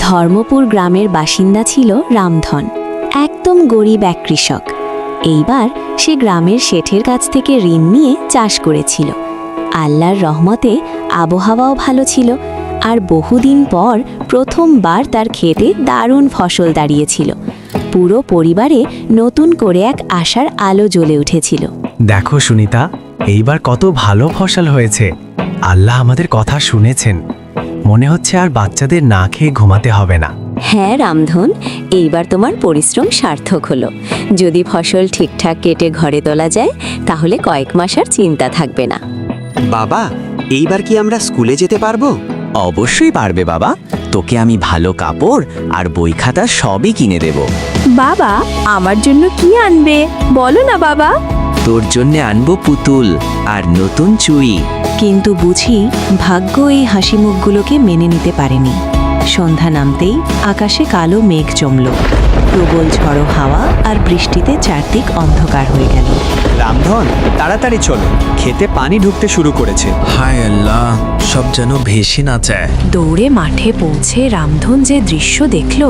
ধর্মপুর গ্রামের বাসিন্দা ছিল রামধন, একদম গরিব এক কৃষক। এইবার সে গ্রামের শেঠের কাছ থেকে ঋণ নিয়ে চাষ করেছিল। আল্লাহর রহমতে আবহাওয়াও ভালো ছিল, আর বহুদিন পর প্রথমবার তার ক্ষেতে দারুণ ফসল দাঁড়িয়েছিল। পুরো পরিবারে নতুন করে এক আশার আলো জ্বলে উঠেছিল। দেখো সুনিতা, এইবার কত ভালো ফসল হয়েছে। আল্লাহ আমাদের কথা শুনেছেন। মনে হচ্ছে আর বাচ্চাদের না খেয়ে ঘুমাতে হবে না। হ্যাঁ রামধন, এইবার তোমার পরিশ্রম সার্থক হলো। যদি ফসল ঠিকঠাক কেটে ঘরে তোলা যায়, তাহলে কয়েক মাস আর চিন্তা থাকবে না। বাবা, এইবার কি আমরা স্কুলে যেতে পারবো? অবশ্যই পারবে বাবা। তোকে আমি ভালো কাপড় আর বই খাতা সবই কিনে দেব। বাবা, আমার জন্য কি আনবে বলো না বাবা। তোর জন্যে আনবো পুতুল আর নতুন চুড়ি। কিন্তু বুঝি ভাগ্য এই হাসি মুখগুলোকে মেনে নিতে পারেনি। সন্ধ্যা নামতেই আকাশে কালো মেঘ জমল। প্রবল ঝড়ো হাওয়া আর বৃষ্টিতে চারদিক অন্ধকার হয়ে গেল। রামধন, তাড়াতাড়ি চলো, খেতে পানি ঢুকতে শুরু করেছে। হায় আল্লাহ, সব যেন ভেসে না যায়। দৌড়ে মাঠে পৌঁছে রামধন যে দৃশ্য দেখল,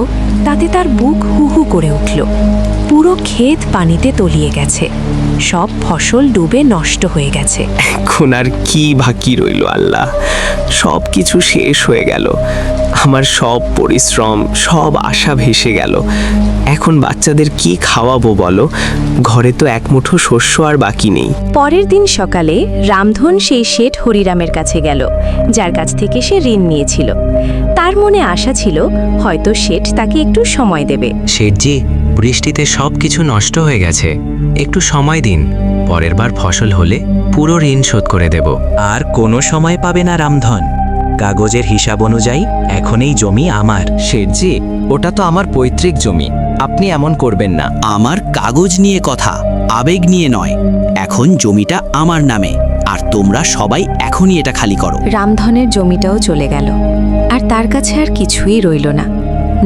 তাতে তার বুক হু হু করে উঠল। পুরো ক্ষেত পানিতে তলিয়ে গেছে, সব ফসল ডুবে নষ্ট হয়ে গেছে। এখন আর কি বাকি রইল আল্লাহ? সব কিছু শেষ হয়ে গেল। আমার সব পরিশ্রম, সব আশা ভেসে গেল। এখন বাচ্চাদের কি খাওয়াবো বলো? ঘরে তো এক মুঠো শস্য আর বাকি নেই। পরের দিন সকালে রামধন সেই শেঠ হরিরামের কাছে গেল, যার কাছ থেকে সে ঋণ নিয়েছিল। তার মনে আশা ছিল হয়তো শেঠ তাকে একটু সময় দেবে। শেঠজি, বৃষ্টিতে সব কিছু নষ্ট হয়ে গেছে, একটু সময় দিন। পরের বার ফসল হলে পুরো ঋণ শোধ করে দেব। আর কোনো সময় পাবে না রামধন। কাগজের হিসাব অনুযায়ী এখন এই জমি আমার। শেঠজি, ওটা তো আমার পৈতৃক জমি, আপনি এমন করবেন না। আমার কাগজ নিয়ে কথা, আবেগ নিয়ে নয়। এখন জমিটা আমার নামে, আর তোমরা সবাই এখনই এটা খালি করো। রামধনের জমিটাও চলে গেল, আর তার কাছে আর কিছুই রইল না।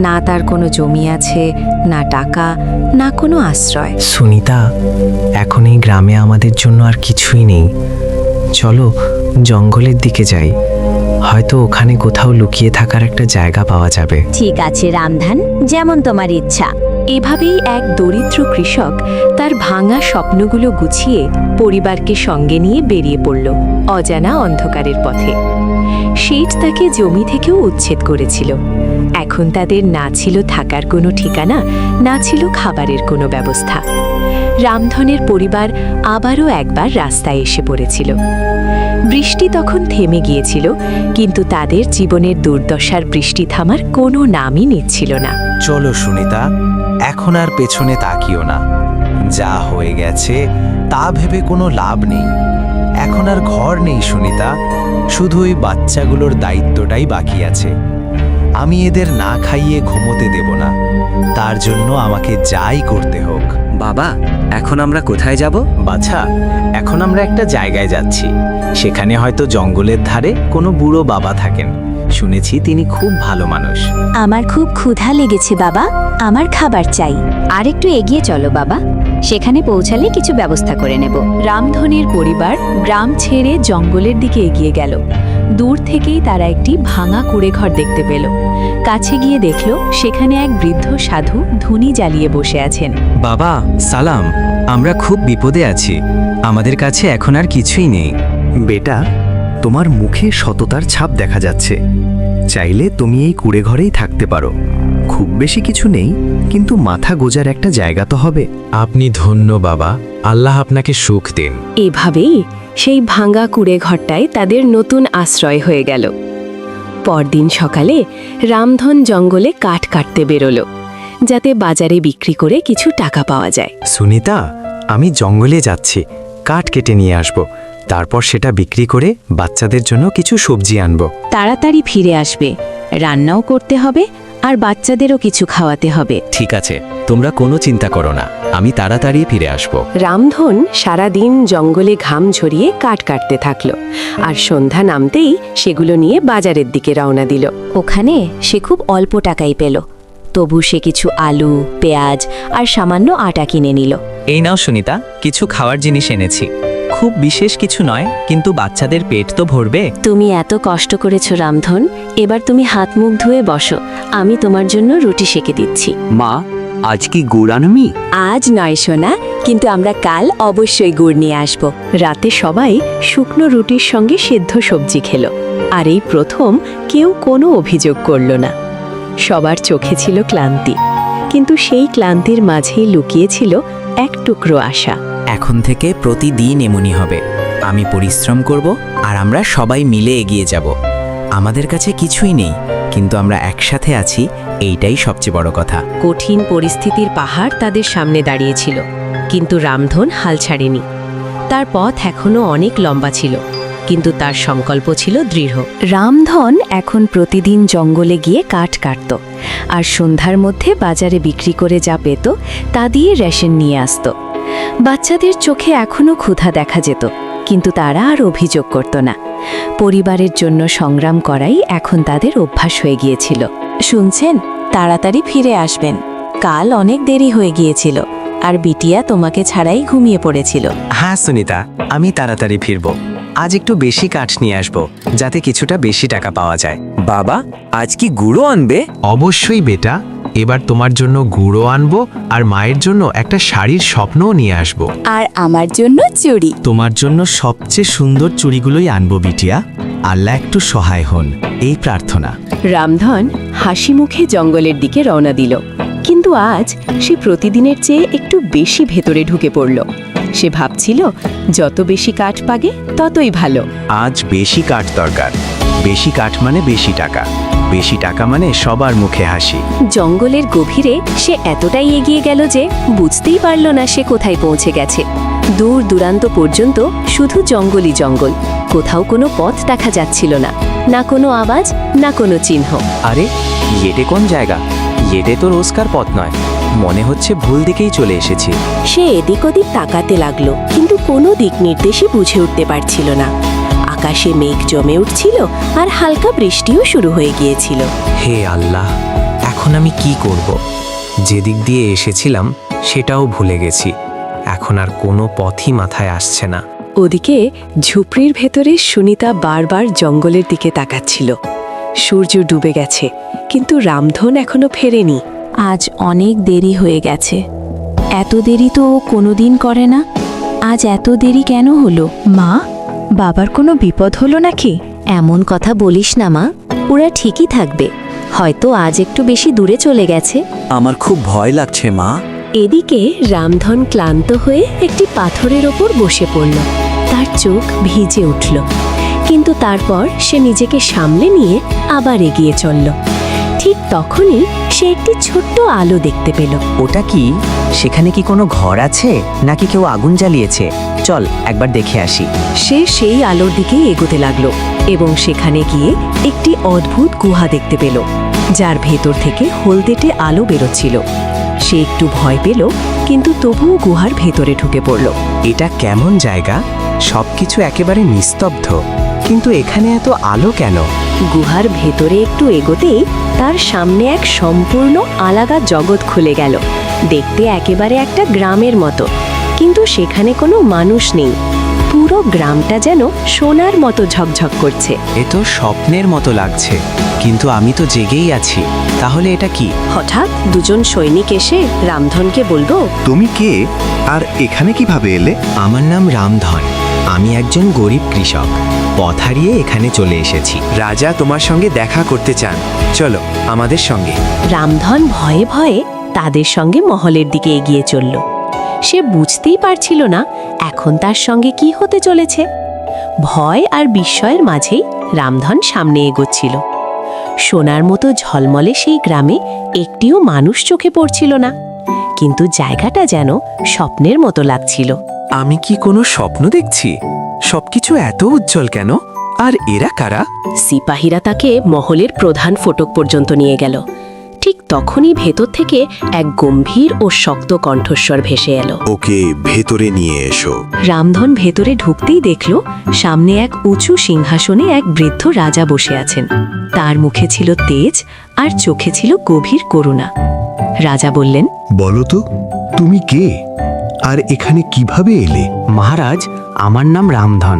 না তার কোনো জমি আছে, না টাকা, না কোনো আশ্রয়। সুনিতা, এখন এই গ্রামে আমাদের জন্য আর কিছুই নেই। চলো জঙ্গলের দিকে যাই, হয়তো ওখানে কোথাও লুকিয়ে থাকার একটা জায়গা পাওয়া যাবে। ঠিক আছে রামধন, যেমন তোমার ইচ্ছা। এভাবেই এক দরিদ্র কৃষক তার ভাঙা স্বপ্নগুলো গুছিয়ে পরিবারকে সঙ্গে নিয়ে বেরিয়ে পড়ল অজানা অন্ধকারের পথে। শেঠ তাকে জমি থেকেও উচ্ছেদ করেছিল। এখন তাদের না ছিল থাকার কোনো ঠিকানা, না ছিল খাবারের কোনো ব্যবস্থা। রামধনের পরিবার আবারও একবার রাস্তায় এসে পড়েছিল। বৃষ্টি তখন থেমে গিয়েছিল, কিন্তু তাদের জীবনের দুর্দশার বৃষ্টি থামার কোনো নামই নিচ্ছিল না। চলো সুনিতা, এখন আর পেছনে তাকিও না। যা হয়ে গেছে তা ভেবে কোনো লাভ নেই। এখন আর ঘর নেই সুনিতা, শুধু ওই বাচ্চাগুলোর দায়িত্বটাই বাকি আছে। আমি এদের না খাইয়ে ঘুমোতে দেব না, তার জন্য আমাকে যাই করতে হোক। বাবা, এখন আমরা কোথায় যাব? বাছা, এখন আমরা একটা জায়গায় যাচ্ছি। সেখানে হয়তো জঙ্গলের ধারে কোনো বুড়ো বাবা থাকেন। শুনেছি তিনি খুব ভালো মানুষ। আমার খুব ক্ষুধা লেগেছে বাবা, আমার খাবার চাই। আর একটু এগিয়ে চলো বাবা, সেখানে পৌঁছালে কিছু ব্যবস্থা করে নেব। রামধনের পরিবার গ্রাম ছেড়ে জঙ্গলের দিকে এগিয়ে গেল। দূর থেকেই তারা একটি ভাঙা কুঁড়েঘর দেখতে পেল। কাছে গিয়ে দেখল সেখানে এক বৃদ্ধ সাধু ধুনি জ্বালিয়ে বসে আছেন। বাবা সালাম, আমরা খুব বিপদে আছি, আমাদের কাছে এখন আর কিছুই নেই। বেটা, তোমার মুখে সততার ছাপ দেখা যাচ্ছে। চাইলে তুমি এই কুঁড়ে ঘরেই থাকতে পারো। খুব বেশি কিছু নেই, কিন্তু মাথা গোজার একটা জায়গা তো হবে। আপনি ধন্য বাবা, আল্লাহ আপনাকে সুখ দিন। এভাবেই সেই ভাঙা কুঁড়েঘরটায় তাদের নতুন আশ্রয় হয়ে গেল। পরদিন সকালে রামধন জঙ্গলে কাঠ কাটতে বেরোলো, যাতে বাজারে বিক্রি করে কিছু টাকা পাওয়া যায়। সুনিতা, আমি জঙ্গলে যাচ্ছি, কাঠ কেটে নিয়ে আসব। তারপর সেটা বিক্রি করে বাচ্চাদের জন্য কিছু সবজি আনব। তাড়াতাড়ি ফিরে আসবে, রান্নাও করতে হবে আর বাচ্চাদেরও কিছু খাওয়াতে হবে। ঠিক আছে, তোমরা কোনো চিন্তা করো না, আমি তাড়াতাড়ি ফিরে আসব। রামধন সারাদিন জঙ্গলে ঘাম ঝরিয়ে কাঠ কাটতে থাকলো, আর সন্ধ্যা নামতেই সেগুলো নিয়ে বাজারের দিকে রওনা দিল। ওখানে সে খুব অল্প টাকাই পেল, তবু সে কিছু আলু, পেঁয়াজ আর সামান্য আটা কিনে নিল। এই নাও সুনিতা, কিছু খাওয়ার জিনিস এনেছি। খুব বিশেষ কিছু নয়, কিন্তু বাচ্চাদের পেট তো ভরবে। তুমি এত কষ্ট করেছো রামধন, এবার তুমি হাত মুখ ধুয়ে বসো, আমি তোমার জন্য রুটি সেকে দিচ্ছি। মা, আজ কি গুড় আনমি? আজ নয় সোনা, কিন্তু আমরা কাল অবশ্যই গুড় নিয়ে আসব। রাতে সবাই শুকনো রুটির সঙ্গে সেদ্ধ সবজি খেলো, আর এই প্রথম কেউ কোনো অভিযোগ করল না। সবার চোখে ছিল ক্লান্তি, কিন্তু সেই ক্লান্তির মাঝেই লুকিয়েছিল এক টুকরো আশা। এখন থেকে প্রতিদিন এমনই হবে। আমি পরিশ্রম করব আর আমরা সবাই মিলে এগিয়ে যাব। আমাদের কাছে কিছুই নেই, কিন্তু আমরা একসাথে আছি, এইটাই সবচেয়ে বড় কথা। কঠিন পরিস্থিতির পাহাড় তাদের সামনে দাঁড়িয়েছিল, কিন্তু রামধন হাল ছাড়েনি। তার পথ এখনো অনেক লম্বা ছিল, কিন্তু তার সংকল্প ছিল দৃঢ়। রামধন এখন প্রতিদিন জঙ্গলে গিয়ে কাঠ কাটত, আর সন্ধ্যার মধ্যে বাজারে বিক্রি করে যা পেত তা দিয়ে রেশন নিয়ে আসত। বাচ্চাদের চোখে এখনো ক্ষুধা দেখা যেত, কিন্তু তারা আর অভিযোগ করত না। পরিবারের জন্য সংগ্রাম করাই এখন তাদের অভ্যাস হয়ে গিয়েছিল। শুনছেন, তাড়াতাড়ি ফিরে আসবেন, কাল অনেক দেরি হয়ে গিয়েছিল, আর বিটিয়া তোমাকে ছাড়াই ঘুমিয়ে পড়েছিল। হ্যাঁ সুনিতা, আমি তাড়াতাড়ি ফিরব। আজ একটু বেশি কাঠ নিয়ে আসব, যাতে কিছুটা বেশি টাকা পাওয়া যায়। বাবা, আজ কি গুঁড়ো আনবে? অবশ্যই বেটা, এবার তোমার জন্য গুঁড়ো আনবো, আর মায়ের জন্য একটা শাড়ির স্বপ্নও নিয়ে আসবো। আর আমার জন্য চুড়ি। তোমার জন্য সবচেয়ে সুন্দর চুড়িগুলোই আনবো বিটিয়া। আল্লাহ একটু সহায় হন, এই প্রার্থনা। রামধন হাসি মুখে জঙ্গলের দিকে রওনা দিল, কিন্তু আজ সে প্রতিদিনের চেয়ে একটু বেশি ভেতরে ঢুকে পড়ল। সে ভাবছিল যত বেশি কাঠ পাগে ততই ভালো। আজ বেশি কাঠ দরকার। বেশি কাঠ মানে বেশি টাকা, বেশি টাকা মানে সবার মুখে হাসি। জঙ্গলের গভীরে সে এতটাই এগিয়ে গেল যে বুঝতেই পারল না সে কোথায় পৌঁছে গেছে। দূর দূরান্ত পর্যন্ত শুধু জঙ্গলই জঙ্গল, কোথাও কোনো পথ দেখা যাচ্ছিল না, না কোনো আওয়াজ, না কোনো চিহ্ন। আরে, এটে কোন জায়গা? এটে তো রোজকার পথ নয়, মনে হচ্ছে ভুল দিকেই চলে এসেছি। সে এদিক ওদিক তাকাতে লাগলো, কিন্তু কোনো দিক নির্দেশই বুঝে উঠতে পারছিল না। আকাশে মেঘ জমে উঠছিল, আর হালকা বৃষ্টিও শুরু হয়ে গিয়েছিল। হে আল্লাহ, এখন আমি কি করব? যেদিক দিয়ে এসেছিলাম সেটাও ভুলে গেছি, এখন আর কোনো পথই মাথায় আসছে না। ওদিকে ঝুপড়ির ভেতরে সুনিতা বারবার জঙ্গলের দিকে তাকাচ্ছিল। সূর্য ডুবে গেছে, কিন্তু রামধন এখনো ফেরেনি। আজ অনেক দেরি হয়ে গেছে। এত দেরি তো ও কোনোদিন করে না, আজ এত দেরি কেন হলো? মা, বাবার কোনো বিপদ হলো নাকি? এমন কথা বলিস না মা, ওরা ঠিকই থাকবে, হয়তো আজ একটু বেশি দূরে চলে গেছে। আমার খুব ভয় লাগছে মা। এদিকে রামধন ক্লান্ত হয়ে একটি পাথরের ওপর বসে পড়ল। তার চোখ ভিজে উঠল, কিন্তু তারপর সে নিজেকে সামলে নিয়ে আবার এগিয়ে চলল। ঠিক তখনই সে একটি ছোট্ট আলো দেখতে পেল। ওটা কি? সেখানে কি কোনো ঘর আছে, নাকি কেউ আগুন জ্বালিয়েছে? চল একবার দেখে আসি। সে সেই আলোর দিকে এগোতে লাগলো, এবং সেখানে গিয়ে একটি অদ্ভুত গুহা দেখতে পেল, যার ভেতর থেকে হলদেটে আলো বেরোচ্ছিল। সে একটু ভয় পেল, কিন্তু তবুও গুহার ভেতরে ঢুকে পড়ল। এটা কেমন জায়গা? সবকিছু একেবারে নিস্তব্ধ, কিন্তু এখানে এত আলো কেন? গুহার ভেতরে একটু এগোতেই তার সামনে এক সম্পূর্ণ আলাদা জগৎ খুলে গেল। দেখতে একেবারে একটা গ্রামের মতো, কিন্তু সেখানে কোনো মানুষ নেই। পুরো গ্রামটা যেন সোনার মতো ঝকঝক করছে। এ তো স্বপ্নের মতো লাগছে, কিন্তু আমি তো জেগেই আছি। তাহলে এটা কি? হঠাৎ দুজন সৈনিক এসে রামধনকে বলল, তুমি কে আর এখানে কিভাবে এলে? আমার নাম রামধন, আমি একজন গরিব কৃষক। পথ হারিয়ে এখানে চলে এসেছি। রাজা তোমার সঙ্গে দেখা করতে চান, চলো আমাদের সঙ্গে। রামধন ভয়ে ভয়ে তাদের সঙ্গে মহলের দিকে এগিয়ে চলল। সে বুঝতেই পারছিল না এখন তার সঙ্গে কি হতে চলেছে। ভয় আর বিস্ময়ের মাঝেই রামধন সামনে এগোচ্ছিল। সোনার মতো ঝলমলে সেই গ্রামে একটিও মানুষ চোখে পড়ছিল না, কিন্তু জায়গাটা যেন স্বপ্নের মতো লাগছিল। আমি কি কোনো স্বপ্ন দেখছি? সবকিছু এত উজ্জ্বল কেন? আর এরা কারা? সিপাহীরা তাকে মহলের প্রধান ফটক পর্যন্ত নিয়ে গেল। ঠিক তখনই ভেতর থেকে এক গম্ভীর ও শক্ত কণ্ঠস্বর ভেসে এলো, ওকে ভেতরে নিয়ে এসো। রামধন ভেতরে ঢুকতেই দেখল সামনে এক উঁচু সিংহাসনে এক বৃদ্ধ রাজা বসে আছেন। তার মুখে ছিল তেজ, আর চোখে ছিল গভীর করুণা। রাজা বললেন, বলো তো, তুমি কে আর এখানে কিভাবে এলে? মহারাজ, আমার নাম রামধন।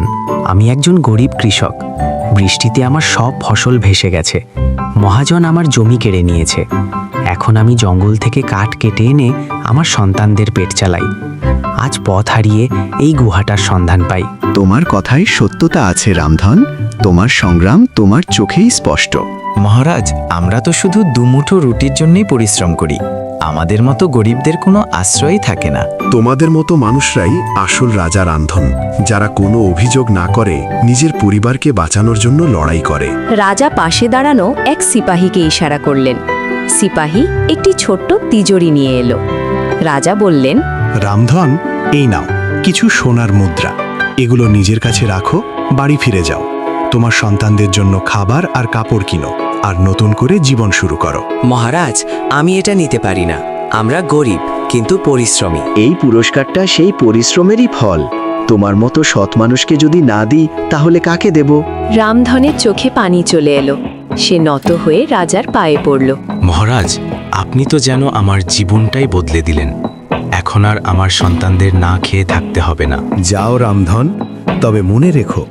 আমি একজন গরিব কৃষক। বৃষ্টিতে আমার সব ফসল ভেসে গেছে। মহাজন আমার জমি কেড়ে নিয়েছে। এখন আমি জঙ্গল থেকে কাঠ কেটে এনে আমার সন্তানদের পেট চালাই। আজ পথ হারিয়ে এই গুহাটার সন্ধান পাই। তোমার কথায় সত্যতা আছে রামধন। তোমার সংগ্রাম তোমার চোখেই স্পষ্ট। মহারাজ, আমরা তো শুধু দুমুঠো রুটির জন্যই পরিশ্রম করি। আমাদের মতো গরিবদের কোনো আশ্রয়ই থাকে না। তোমাদের মতো মানুষরাই আসল রাজা রামধন, যারা কোনো অভিযোগ না করে নিজের পরিবারকে বাঁচানোর জন্য লড়াই করে। রাজা পাশে দাঁড়ানো এক সিপাহীকে ইশারা করলেন। সিপাহী একটি ছোট্ট তিজোরি নিয়ে এলো। রাজা বললেন, রামধন, এই নাও কিছু সোনার মুদ্রা। এগুলো নিজের কাছে রাখো, বাড়ি ফিরে যাও। তোমার সন্তানদের জন্য খাবার আর কাপড় কিনো, আর নতুন করে জীবন শুরু করো। মহারাজ, আমি এটা নিতে পারি না। আমরা গরিব কিন্তু পরিশ্রমী। এই পুরস্কারটা সেই পরিশ্রমেরই ফল। তোমার মতো সৎ মানুষকে যদি না দিই তাহলে কাকে দেব? রামধনের চোখে পানি চলে এলো। সে নত হয়ে রাজার পায়ে পড়ল। মহারাজ, আপনি তো যেন আমার জীবনটাই বদলে দিলেন। এখন আর আমার সন্তানদের না খেয়ে থাকতে হবে না। যাও রামধন, তবে মনে রেখো,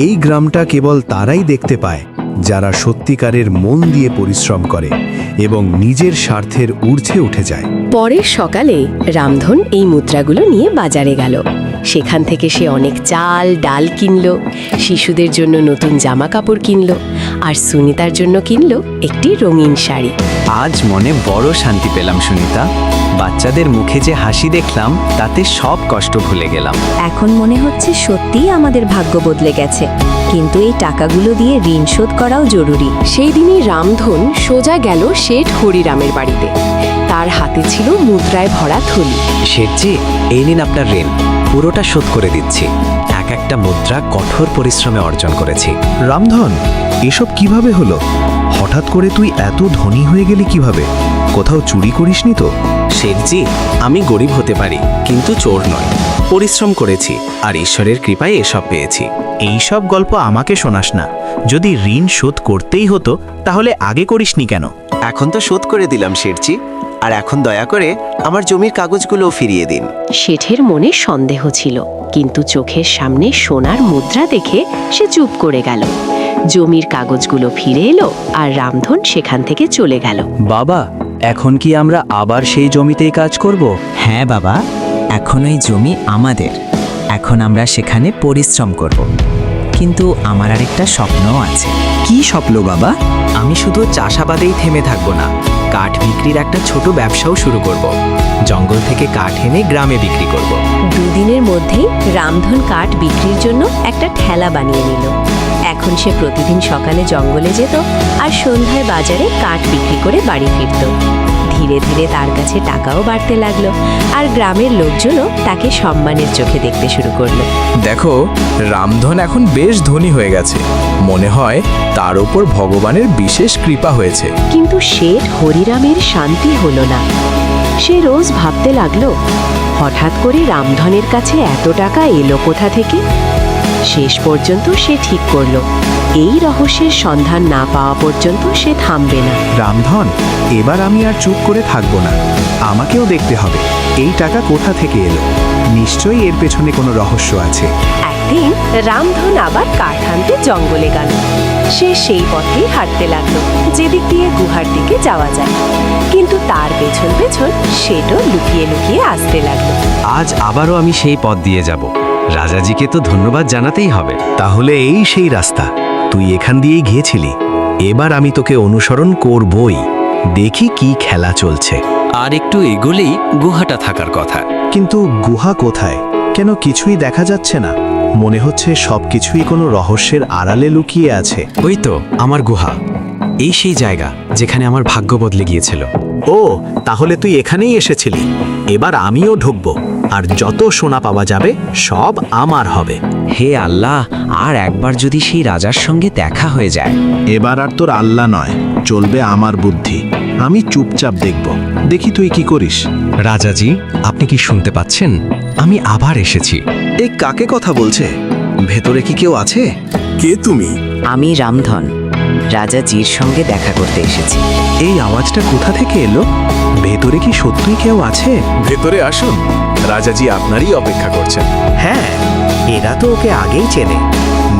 এই গ্রামটা কেবল তারাই দেখতে পায় যারা সত্যিকারের মন দিয়ে পরিশ্রম করে এবং নিজের স্বার্থের ঊর্ধ্বে উঠে যায়। পরের সকালে রামধন এই মুদ্রাগুলো নিয়ে বাজারে গেল। সেখান থেকে সে অনেক চাল ডাল কিনল, শিশুদের জন্য নতুন জামা কাপড় কিনল, আর সুনিতার জন্য কিনল একটি রঙিন শাড়ি। আজ মনে বড় শান্তি পেলাম সুনিতা। বাচ্চাদের মুখে যে হাসি দেখলাম তাতে সব কষ্ট ভুলে গেলাম। এখন মনে হচ্ছে সত্যিই আমাদের ভাগ্য বদলে গেছে, কিন্তু এই টাকাগুলো দিয়ে ঋণ শোধ করাও জরুরি। সেই দিনই রামধন সোজা গেল শেঠ হরিরামের বাড়িতে। তার হাতে ছিল মুদ্রায় ভরা থলি। শেঠজি, এই নিন আপনার ঋণ। পুরোটা শোধ করে দিচ্ছি। এক একটা মুদ্রা কঠোর পরিশ্রমে অর্জন করেছি। রামধন, এসব কিভাবে হলো? হঠাৎ করে তুই এত ধনী হয়ে গেলি কিভাবে? কোথাও চুরি করিসনি তো? শেঠজি, আমি গরিব হতে পারি কিন্তু চোর নয়। পরিশ্রম করেছি আর ঈশ্বরের কৃপায় এসব পেয়েছি। এই সব গল্প আমাকে শোনাস না। যদি ঋণ শোধ করতেই হতো তাহলে আগে করিসনি কেন? এখন তো শোধ করে দিলাম শেঠজি, আর এখন দয়া করে আমার জমির কাগজগুলো ফিরিয়ে দিন। শেঠের মনে সন্দেহ ছিল, কিন্তু চোখের সামনে সোনার মুদ্রা দেখে সে চুপ করে গেল। জমির কাগজগুলো ফিরে এলো আর রামধন সেখান থেকে চলে গেল। বাবা, এখন কি আমরা আবার সেই জমিতেই কাজ করব? হ্যাঁ বাবা, এখন ওই জমি আমাদের। এখন আমরা সেখানে পরিশ্রম করব। কিন্তু আমার আরেকটা স্বপ্নও আছে। কি স্বপ্ন বাবা? আমি শুধু চাষাবাদেই থেমে থাকবো না। কাঠ বিক্রির একটা ছোট ব্যবসাও শুরু করব। জঙ্গল থেকে কাঠ এনে গ্রামে বিক্রি করব। দুদিনের মধ্যেই রামধন কাঠ বিক্রির জন্য একটা ঠেলা বানিয়ে নিল। এখন সে প্রতিদিন সকালে জঙ্গলে যেত আর সন্ধ্যায় বাজারে কাঠ বিক্রি করে বাড়ি ফিরত। ধীরে ধীরে তার কাছে টাকাও বাড়তে লাগলো, আর গ্রামের লোকজনও তাকে সম্মানের চোখে দেখতে শুরু করলো। দেখো, রামধন এখন বেশ ধনী হয়ে গেছে। মনে হয় তার উপর ভগবানের বিশেষ কৃপা হয়েছে। কিন্তু শেঠ হরিরামের শান্তি হলো না। সে রোজ ভাবতে লাগলো, হঠাৎ করে রামধনের কাছে এত টাকা এলো কোথা থেকে। শেষ পর্যন্ত সে ঠিক করলো, এই রহস্যের সন্ধান না পাওয়া পর্যন্ত সে থামবে না। রামধন, এবার আমি আর চুপ করে থাকবো না। আমাকেও দেখতে হবে এই টাকা কোথা থেকে এলো। নিশ্চয়ই এর পেছনে কোনো রহস্য আছে। একদিন রামধন আবার কাঠ আনতে জঙ্গলে গেল। সে সেই পথেই হাঁটতে লাগলো যেদিক দিয়ে গুহার দিকে যাওয়া যায়, কিন্তু তার পেছন পেছন সেটাও লুকিয়ে লুকিয়ে আসতে লাগলো। আজ আবারও আমি সেই পথ দিয়ে যাব। রাজাজিকে তো ধন্যবাদ জানাতেই হবে। তাহলে এই সেই রাস্তা, তুই এখান দিয়েই গিয়েছিলি। এবার আমি তোকে অনুসরণ করবই। দেখি কি খেলা চলছে। আর একটু এগোলেই গুহাটা থাকার কথা। কিন্তু গুহা কোথায়? কেন কিছুই দেখা যাচ্ছে না? মনে হচ্ছে সবকিছুই কোনো রহস্যের আড়ালে লুকিয়ে আছে। ওই তো আমার গুহা। এই সেই জায়গা যেখানে আমার ভাগ্য বদলে গিয়েছিল। ও, তাহলে তুই এখানেই এসেছিলি। এবার আমিও ঢুকবো, আর যত সোনা পাওয়া যাবে সব আমার হবে। হে আল্লাহ, আর একবার যদি সেই রাজার সঙ্গে দেখা হয়ে যায়। এবার আর তোর আল্লাহ নয়, চলবে আমার বুদ্ধি। আমি চুপচাপ দেখব, দেখি তুই কি করিস। রাজাজি, আপনি কি শুনতে পাচ্ছেন? আমি আবার এসেছি। এই কাকে কথা বলছে? ভেতরে কি কেউ আছে? কে তুমি? আমি রামধন। রাজাজির সঙ্গে দেখা করতে এসেছি। এই আওয়াজটা কোথা থেকে এলো? ভেতরে কি সত্যিই কেউ আছে? ভেতরে আসুন, রাজাজি আপনারই অপেক্ষা করছেন। হ্যাঁ, এরা তো ওকে আগেই চেনে।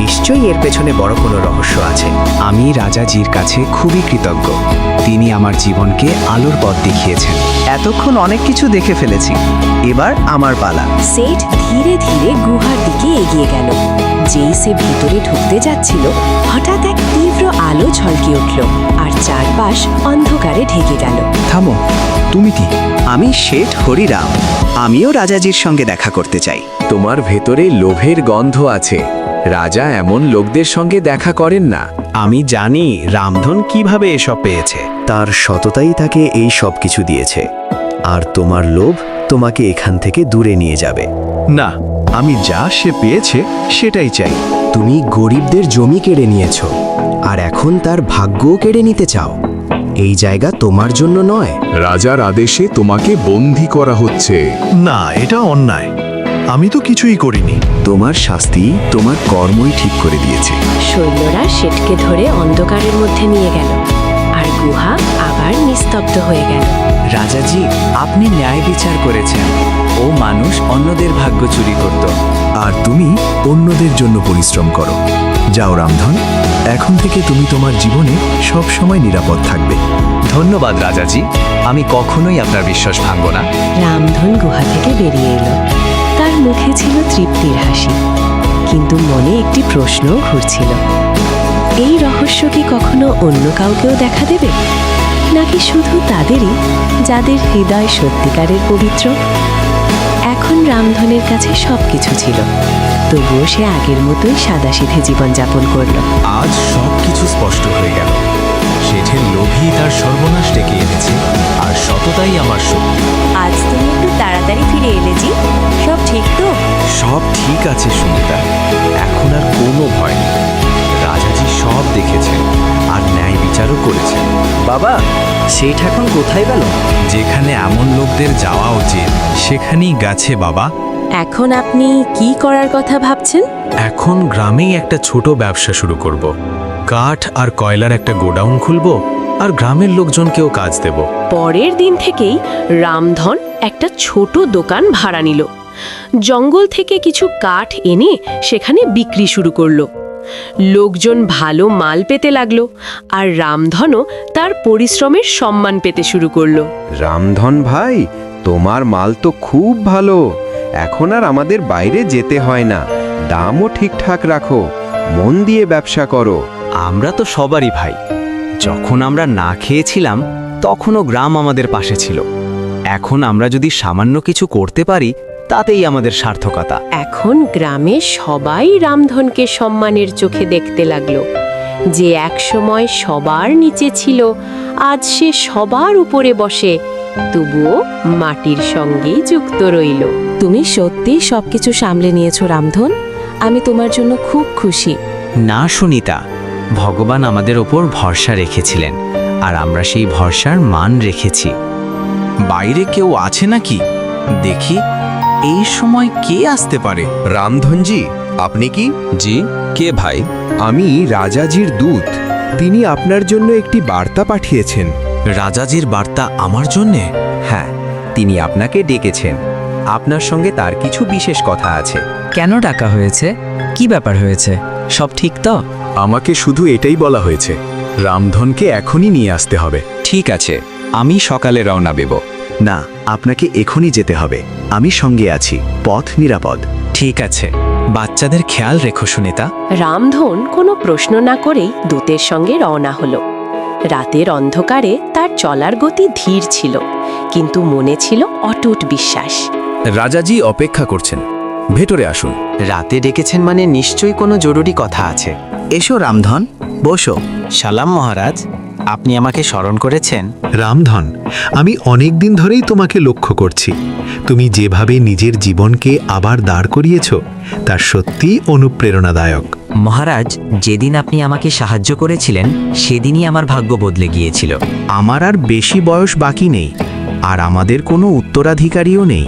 নিশ্চয়ই এর পেছনে বড় কোনো রহস্য আছে। আমি রাজাজির কাছে খুবই কৃতজ্ঞ। তিনি আমার জীবনকে আলোর পথ দেখিয়েছেন। এতক্ষণ অনেক কিছু দেখে ফেলেছি, এবার আমার পালা। সেঠ ধীরে ধীরে গুহার দিকে এগিয়ে গেল। যেই সে ভিতরে ঢুকতে যাচ্ছিল, হঠাৎ এক তীব্র আলো ঝলকে উঠল আর চারপাশ অন্ধকারে ঢেকে গেল। থামো, তুমি কি? আমি শেঠ হরিরাম। আমিও রাজাজির সঙ্গে দেখা করতে চাই। তোমার ভেতরে লোভের গন্ধ আছে। রাজা এমন লোকদের সঙ্গে দেখা করেন না। আমি জানি রামধন কিভাবে এসব পেয়েছে। তার সততাই তাকে এই সব কিছু দিয়েছে, আর তোমার লোভ তোমাকে এখান থেকে দূরে নিয়ে যাবে। না, আমি যা সে পেয়েছে সেটাই চাই। তুমি গরিবদের জমি কেড়ে নিয়েছো, আর এখন তার ভাগ্যও কেড়ে নিতে চাও। এই জায়গা তোমার জন্য নয়। রাজার আদেশে তোমাকে বন্দী করা হচ্ছে। না, এটা অন্যায়। আমি তো কিছুই করিনি। তোমার শাস্তি তোমার কর্মই ঠিক করে দিয়েছে। সৈন্যরা শেঠকে ধরে অন্ধকারের মধ্যে নিয়ে গেল, আর গুহা আবার নিস্তব্ধ হয়ে গেল। রাজাজি, আপনি ন্যায় বিচার করেছেন। ও মানুষ অন্যদের ভাগ্য চুরি করত। আর তুমি অন্যদের জন্য পরিশ্রম করো। যাও রামধন, এখন থেকে তুমি তোমার জীবনে সব সময় নিরাপদ থাকবে। ধন্যবাদ রাজাজি, আমি কখনোই আপনার বিশ্বাস ভাঙব না। রামধন গুহা থেকে বেরিয়ে এলো। তার মুখে ছিল তৃপ্তির হাসি, কিন্তু মনে একটি প্রশ্নও ঘুরছিল। এই রহস্য কি কখনো অন্য কাউকেও দেখা দেবে, নাকি শুধু তাদেরই যাদের হৃদয় সত্যিকারের পবিত্র? এখন রামধনের কাছে সবকিছু ছিল, তবুও সে আগের মতোই সাদাসিধে জীবনযাপন করল। আজ সবকিছু স্পষ্ট হয়ে গেল। শেঠের লোভই তার সর্বনাশ ডেকে এনেছে, আর সততাই আমার শক্তি। আজ তুমি একটু তাড়াতাড়ি ফিরে এলে জি, সব ঠিক তো? সব ঠিক আছে সুনিতা, এখন আর কোনো ভয় নেই। রাজাজি সব দেখেছেন আর ন্যায় বিচারও করেছেন। বাবা, শেঠ এখন কোথায় গেল? যেখানে এমন লোকদের যাওয়া উচিত সেখানেই গেছে বাবা। এখন আপনি কি করার কথা ভাবছেন? এখন গ্রামেই একটা ছোট ব্যবসা শুরু করব। কাঠ আর কয়লার একটা গোডাউন খুলব, আর গ্রামের লোকজনকেও কাজ দেব। পরের দিন থেকেই রামধন একটা ছোট দোকান ভাড়া নিল। জঙ্গল থেকে কিছু কাঠ এনে সেখানে বিক্রি শুরু করলো। লোকজন ভালো মাল পেতে লাগলো, আর রামধনও তার পরিশ্রমের সম্মান পেতে শুরু করলো। রামধন ভাই, তোমার মাল তো খুব ভালো। এখন আর আমাদের বাইরে যেতে হয় না। দামও ঠিকঠাক রাখো, মন দিয়ে ব্যবসা করো। আমরা তো সবারই ভাই। যখন আমরা না খেয়েছিলাম তখনও গ্রাম আমাদের পাশে ছিল। এখন আমরা যদি সামান্য কিছু করতে পারি, তাতেই আমাদের সার্থকতা। এখন গ্রামে সবাই রামধনকে সম্মানের চোখে দেখতে লাগলো। যে একসময় সবার নিচে ছিল, আজ সে সবার উপরে বসে, তবুও মাটির সঙ্গেই যুক্ত রইল। তুমি সত্যিই সবকিছু সামলে নিয়েছো রামধন। আমি তোমার জন্য খুব খুশি। না সুনিতা, ভগবান আমাদের ওপর ভরসা রেখেছিলেন, আর আমরা সেই ভরসার মান রেখেছি। বাইরে কেউ আছে নাকি? দেখি এই সময় কে আসতে পারে। রামধনজি, আপনি কি? জি, কে ভাই? আমি রাজাজির দূত। তিনি আপনার জন্য একটি বার্তা পাঠিয়েছেন। রাজাজির বার্তা আমার জন্যে? হ্যাঁ, তিনি আপনাকে ডেকেছেন। আপনার সঙ্গে তার কিছু বিশেষ কথা আছে। কেন ডাকা হয়েছে? কি ব্যাপার হয়েছে? সব ঠিক তো? আমাকে শুধু এটাই বলা হয়েছে, রামধনকে এখনই নিয়ে আসতে হবে। ঠিক আছে, আমি সকালে রওনা দেব। না, আপনাকে এখনই যেতে হবে। আমি সঙ্গে আছি, পথ নিরাপদ। ঠিক আছে, বাচ্চাদের খেয়াল রেখো সুনিতা। রামধন কোনো প্রশ্ন না করেই দূতের সঙ্গে রওনা হলো। রাতের অন্ধকারে তার চলার গতি ধীর ছিল, কিন্তু মনে ছিল অটুট বিশ্বাস। রাজাজি অপেক্ষা করছেন, ভেতরে আসুন। রাতে ডেকেছেন মানে নিশ্চয়ই কোনো জরুরি কথা আছে। এসো রামধন, বসো। সালাম মহারাজ, আপনি আমাকে স্মরণ করেছেন? রামধন, আমি অনেক দিন ধরেই তোমাকে লক্ষ্য করছি। তুমি যেভাবে নিজের জীবনকে আবার দাঁড় করিয়েছ, তা সত্যিই অনুপ্রেরণাদায়ক। মহারাজ, যেদিন আপনি আমাকে সাহায্য করেছিলেন সেদিনই আমার ভাগ্য বদলে গিয়েছিল। আমার আর বেশি বয়স বাকি নেই, আর আমাদের কোনো উত্তরাধিকারীও নেই।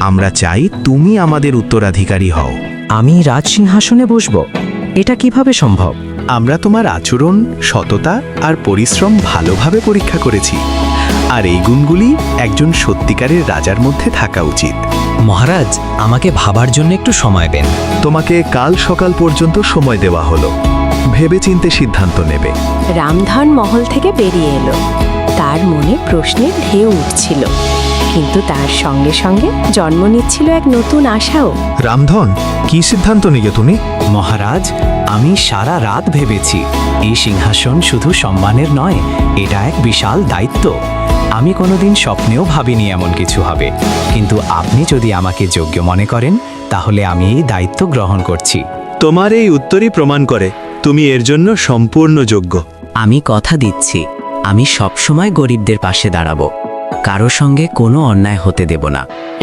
আমরা চাই তুমি আমাদের উত্তরাধিকারী হও। আমি রাজসিংহাসনে বসবো? এটা কিভাবে সম্ভব? আমরা তোমার আচরণ, সততা আর পরিশ্রম ভালোভাবে পরীক্ষা করেছি, আর এই গুণগুলি একজন সত্যিকারের রাজার মধ্যে থাকা উচিত। মহারাজ, আমাকে ভাবার জন্য একটু সময় দেন। তোমাকে কাল সকাল পর্যন্ত সময় দেওয়া হলো, ভেবেচিন্তে সিদ্ধান্ত নেবে। রামধন মহল থেকে বেরিয়ে এলো। তার মনে প্রশ্নের ঢেউ উঠছিল, কিন্তু তার সঙ্গে সঙ্গে জন্ম নিচ্ছিল এক নতুন আশাও। রামধন, কি সিদ্ধান্ত নিলে তুমি? মহারাজ, আমি সারা রাত ভেবেছি এই সিংহাসন শুধু সম্মানের নয়, এটা এক বিশাল দায়িত্ব। আমি কোনোদিন স্বপ্নেও ভাবিনি এমন কিছু হবে, কিন্তু আপনি যদি আমাকে যোগ্য মনে করেন তাহলে আমি এই দায়িত্ব গ্রহণ করছি। তোমার এই উত্তরই প্রমাণ করে তুমি এর জন্য সম্পূর্ণ যোগ্য। আমি কথা দিচ্ছি, আমি সবসময় গরিবদের পাশে দাঁড়াবো, কারো সঙ্গে কোনো অন্যায় হতে দেব না।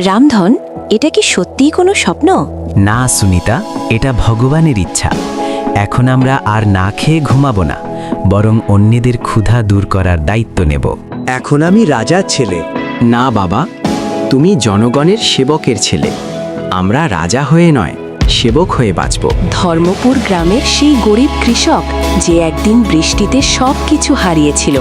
রামধন, এটা কি সত্যিই কোনো স্বপ্ন? না সুনিতা, এটা ভগবানের ইচ্ছা। এখন আমরা আর না খেয়ে ঘুমাবো না, বরং অন্যদের ক্ষুধা দূর করার দায়িত্ব নেব। এখন আমি রাজার ছেলে। না বাবা, তুমি জনগণের সেবকের ছেলে। আমরা রাজা হয়ে নয়, সেবক হয়ে বাঁচব। ধর্মপুর গ্রামের সেই গরিব কৃষক যে একদিন বৃষ্টিতে সব কিছু হারিয়েছিল,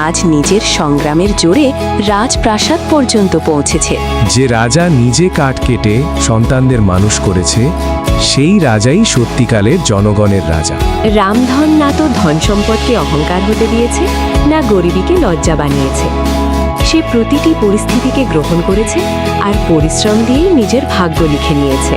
আজ নিজের সংগ্রামের জোরে রাজপ্রাসাদ পর্যন্ত পৌঁছেছে। যে রাজা নিজে কাঠ কেটে সন্তানদের মানুষ করেছে, সেই রাজাই সত্যিকালের জনগণের রাজা। রামধন না তো ধন সম্পদকে অহংকার হতে দিয়েছে, না গরিবীকে লজ্জা বানিয়েছে। সে প্রতিটি পরিস্থিতিকে গ্রহণ করেছে আর পরিশ্রম দিয়েই নিজের ভাগ্য লিখে নিয়েছে।